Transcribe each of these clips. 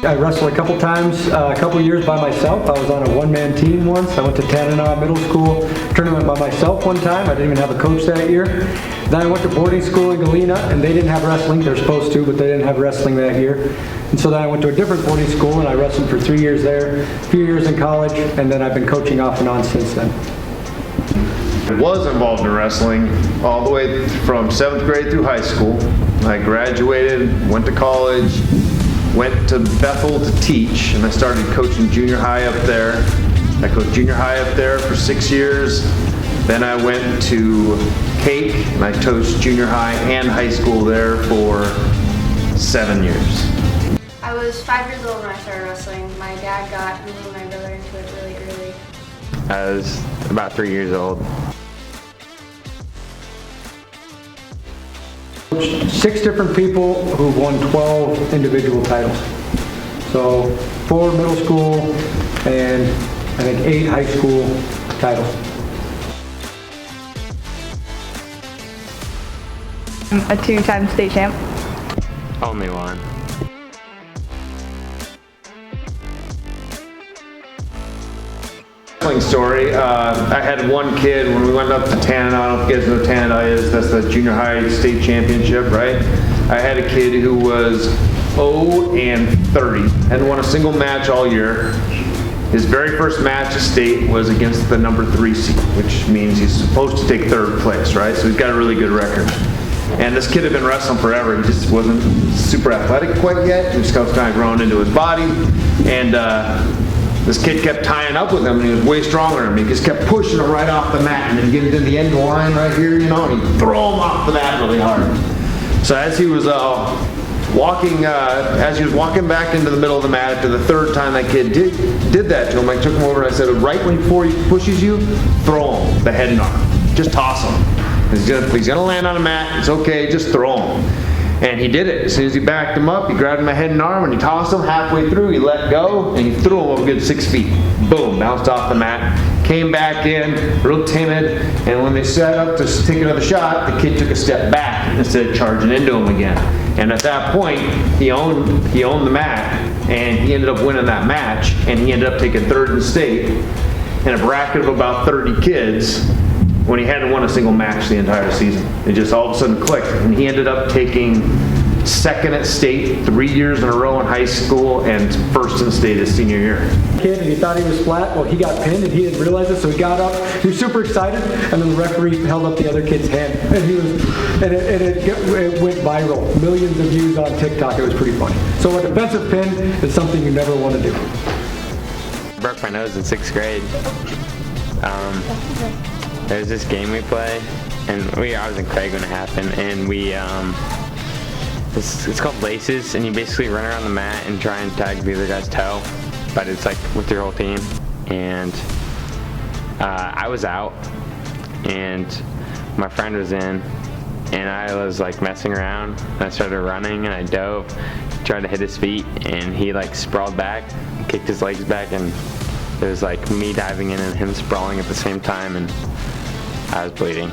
I wrestled a couple times, a couple years by myself. I was on a one-man team once. I went to Tanana Middle School tournament by myself one time. I didn't even have a coach that year. Then I went to boarding school in Galena, and they didn't have wrestling. They're supposed to, but they didn't have wrestling that year. And so then I went to a different boarding school, and I wrestled for 3 years there, a few years in college, and then I've been coaching off and on since then. I was involved in wrestling all the way from 7th grade through high school. I graduated, went to college, went to Bethel to teach, and I started coaching junior high up there. I coached junior high up there for 6 years. Then I went to Cake, and I coached junior high and high school there for 7 years. I was 5 years old when I started wrestling. My dad got me and my brother into it really early. I was about 3 years old. 6 different people who've won 12 individual titles. So 4 middle school and I think 8 high school titles. A 2-time state champ. Only one. Story. I had one kid when we went up to Tanana. I don't know if you guys know what Tanana is. That's the junior high state championship, right? I had a kid who was 0-30, hadn't won a single match all year. His very first match at state was against the number 3 seed, which means he's supposed to take 3rd place, right? So he's got a really good record. And this kid had been wrestling forever. He just wasn't super athletic quite yet. He was kind of growing into his body, and this kid kept tying up with him, and he was way stronger than me. He just kept pushing him right off the mat, and then get into the end of the line right here, you know, and he'd throw him off the mat really hard. So as he was walking back into the middle of the mat after the 3rd time that kid did that to him, I took him over and I said, right before he pushes you, throw him the head and arm. Just toss him. He's gonna land on the mat. It's okay. Just throw him. And he did it. As soon as he backed him up, he grabbed him by head and arm, and he tossed him halfway through. He let go, and he threw him a good 6 feet. Boom, bounced off the mat. Came back in, real timid, and when they set up to take another shot, the kid took a step back instead of charging into him again. And at that point, he owned the mat, and he ended up winning that match, and he ended up taking 3rd in state in a bracket of about 30 kids, when he hadn't won a single match the entire season. It just all of a sudden clicked, and he ended up taking 2nd at state 3 years in a row in high school and 1st in state his senior year. Kid, and he thought he was flat. Well, he got pinned, and he didn't realize it, so he got up. He was super excited, and then the referee held up the other kid's hand, and it went viral. Millions of views on TikTok. It was pretty funny. So a defensive pin is something you never want to do. Broke my nose in 6th grade. There's this game we play, and I was in Craig when it happened, and it's called laces, and you basically run around the mat and try and tag the other guy's toe, but it's like with your whole team. And I was out, and my friend was in, and I was like messing around, and I started running, and I dove, tried to hit his feet, and he like sprawled back, kicked his legs back, and it was like me diving in and him sprawling at the same time, and I was bleeding.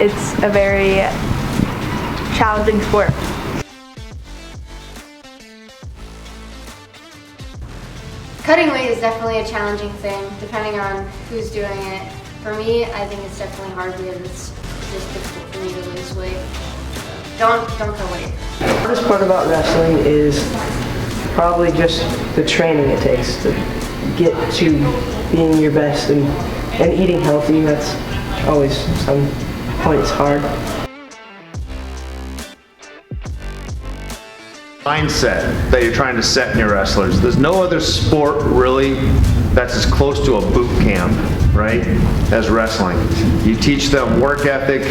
It's a very challenging sport. Cutting weight is definitely a challenging thing, depending on who's doing it. For me, I think it's definitely hard because it's just difficult for me to lose weight. Don't cut weight. The hardest part about wrestling is probably just the training it takes to get to being your best and eating healthy. That's always some points hard. Mindset that you're trying to set in your wrestlers. There's no other sport really that's as close to a boot camp, right, as wrestling. You teach them work ethic.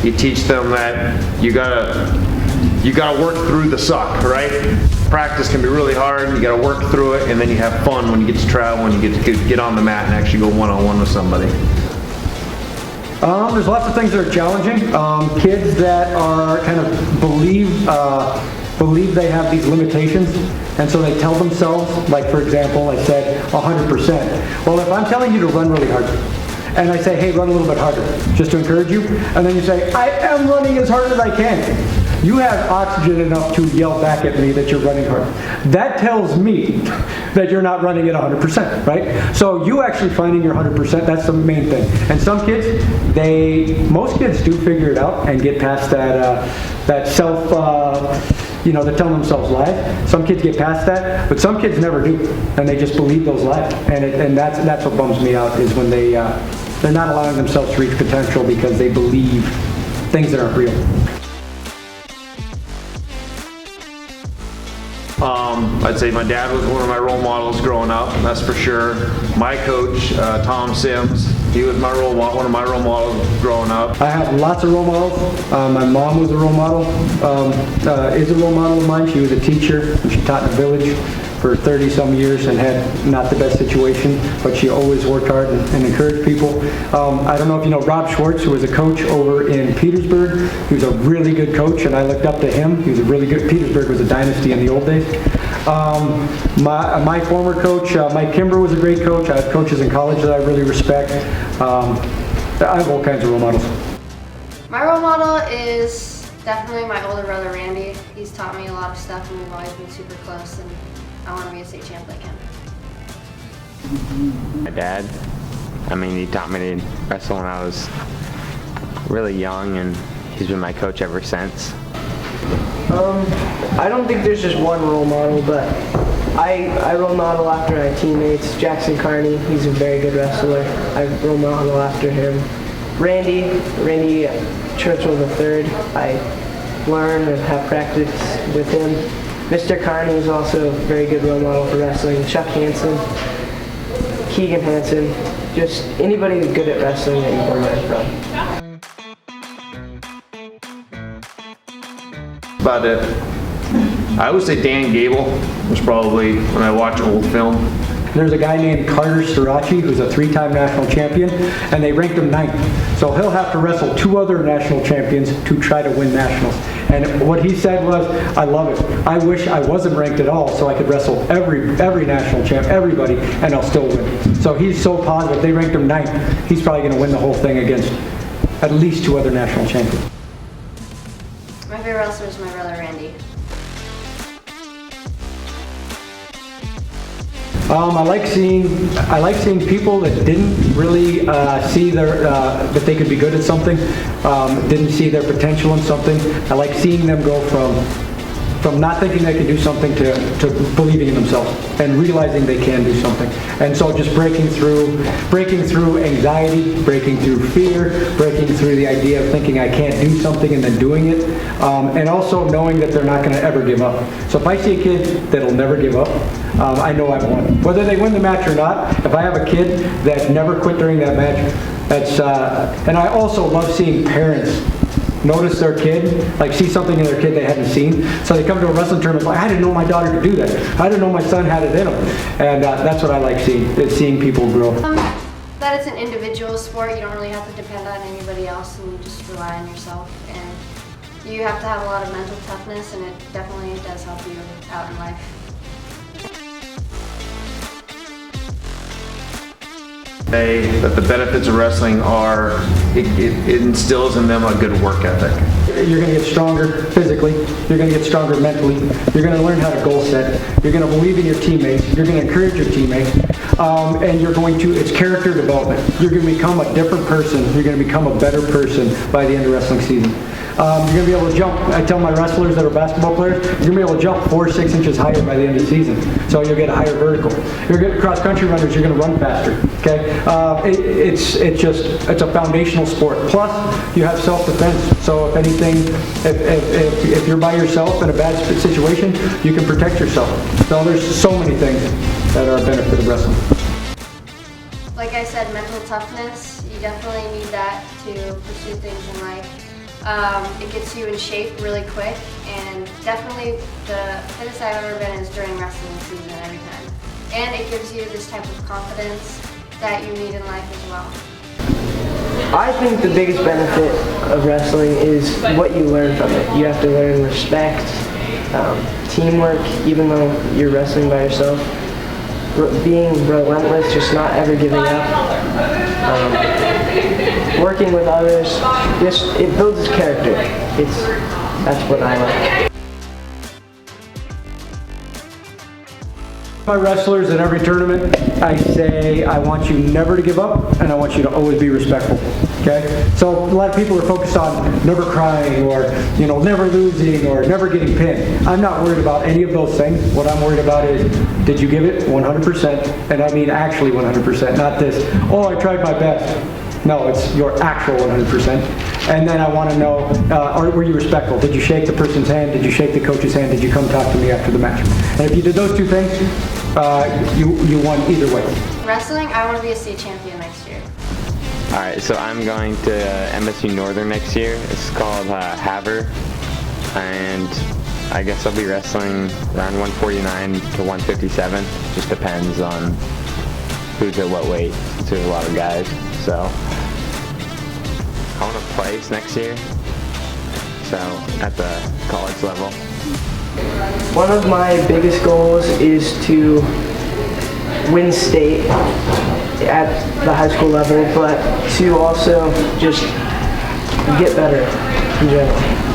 You teach them that you gotta work through the suck, right? Practice can be really hard. You gotta work through it, and then you have fun when you get to travel, when you get to get on the mat and actually go one-on-one with somebody. There's lots of things that are challenging. Kids that are kind of believe they have these limitations, and so they tell themselves, like for example, I said 100%. Well, if I'm telling you to run really hard, and I say, hey, run a little bit harder, just to encourage you, and then you say, I am running as hard as I can. you have oxygen enough to yell back at me that you're running hard. That tells me that you're not running at 100%, right? So you actually finding your 100%, that's the main thing. And some kids, most kids do figure it out and get past that self, they're telling themselves lies. Some kids get past that, but some kids never do, and they just believe those lies. And that's what bums me out, is when they're not allowing themselves to reach potential because they believe things that aren't real. I'd say my dad was one of my role models growing up, that's for sure. My coach, Tom Sims, he was one of my role models growing up. I have lots of role models. My mom was a role model, is a role model of mine. She was a teacher, and she taught in a village for 30-some years and had not the best situation, but she always worked hard and encouraged people. I don't know if you know Rob Schwartz, who was a coach over in Petersburg. He was a really good coach, and I looked up to him. He was a really good. Petersburg was a dynasty in the old days. My former coach, Mike Kimber, was a great coach. I have coaches in college that I really respect. I have all kinds of role models. My role model is definitely my older brother, Randy. He's taught me a lot of stuff, and we've always been super close, and I want to be a state champ like him. My dad, he taught me to wrestle when I was really young, and he's been my coach ever since. I don't think there's just one role model, but I role model after my teammates. Jackson Carney, he's a very good wrestler. I role model after him. Randy Churchill III, I learn and have practice with him. Mr. Carney is also a very good role model for wrestling. Chuck Hansen, Keegan Hansen, just anybody who's good at wrestling that you can learn from. About it. I would say Dan Gable was probably, when I watch old film. There's a guy named Carter Sirachi who's a 3-time national champion, and they ranked him 9th. So he'll have to wrestle 2 other national champions to try to win nationals. And what he said was, I love it. I wish I wasn't ranked at all so I could wrestle every national champ, everybody, and I'll still win. So he's so positive. They ranked him 9th. He's probably going to win the whole thing against at least 2 other national champions. My favorite wrestler is my brother, Randy. I like seeing people that didn't really see that they could be good at something, didn't see their potential in something. I like seeing them go from not thinking they could do something to believing in themselves and realizing they can do something. And so just breaking through anxiety, breaking through fear, breaking through the idea of thinking I can't do something and then doing it, and also knowing that they're not going to ever give up. So if I see a kid that'll never give up, I know I've won. Whether they win the match or not, if I have a kid that never quit during that match, and I also love seeing parents notice their kid, like see something in their kid they hadn't seen. So they come to a wrestling tournament like, I didn't know my daughter could do that. I didn't know my son had it in him. And that's what I like seeing, is seeing people grow. That it's an individual sport. You don't really have to depend on anybody else, and you just rely on yourself. And you have to have a lot of mental toughness, and it definitely does help you out in life. That the benefits of wrestling are, it instills in them a good work ethic. You're going to get stronger physically, you're going to get stronger mentally, you're going to learn how to goal set, you're going to believe in your teammates, you're going to encourage your teammates, and it's character development. You're going to become a different person, you're going to become a better person by the end of wrestling season. You're going to be able to jump. I tell my wrestlers that are basketball players, you're going to be able to jump 4 or 6 inches higher by the end of the season. So you'll get a higher vertical. You're going to cross-country runners, you're going to run faster. Okay, it's a foundational sport. Plus, you have self-defense. So if anything, if you're by yourself in a bad situation, you can protect yourself. So there's so many things that are a benefit of wrestling. Like I said, mental toughness. You definitely need that to pursue things in life. It gets you in shape really quick, and definitely the fittest I've ever been is during wrestling season every time. And it gives you this type of confidence that you need in life as well. I think the biggest benefit of wrestling is what you learn from it. You have to learn respect, teamwork, even though you're wrestling by yourself, being relentless, just not ever giving up, working with others. It builds his character. that's what I like. My wrestlers at every tournament, I say I want you never to give up and I want you to always be respectful. Okay? So a lot of people are focused on never crying or never losing or never getting pinned. I'm not worried about any of those things. What I'm worried about is, did you give it 100%? And I mean actually 100%, not this, oh, I tried my best. No, it's your actual 100%. And then I want to know, were you respectful? Did you shake the person's hand? Did you shake the coach's hand? Did you come talk to me after the match? And if you did those two things, you won either way. Wrestling, I want to be a state champion next year. All right, so I'm going to MSU Northern next year. It's called Haver, and I guess I'll be wrestling around 149 to 157. Just depends on who's at what weight. There's a lot of guys, so I want to place next year. So at the college level. One of my biggest goals is to win state at the high school level, but to also just get better in general.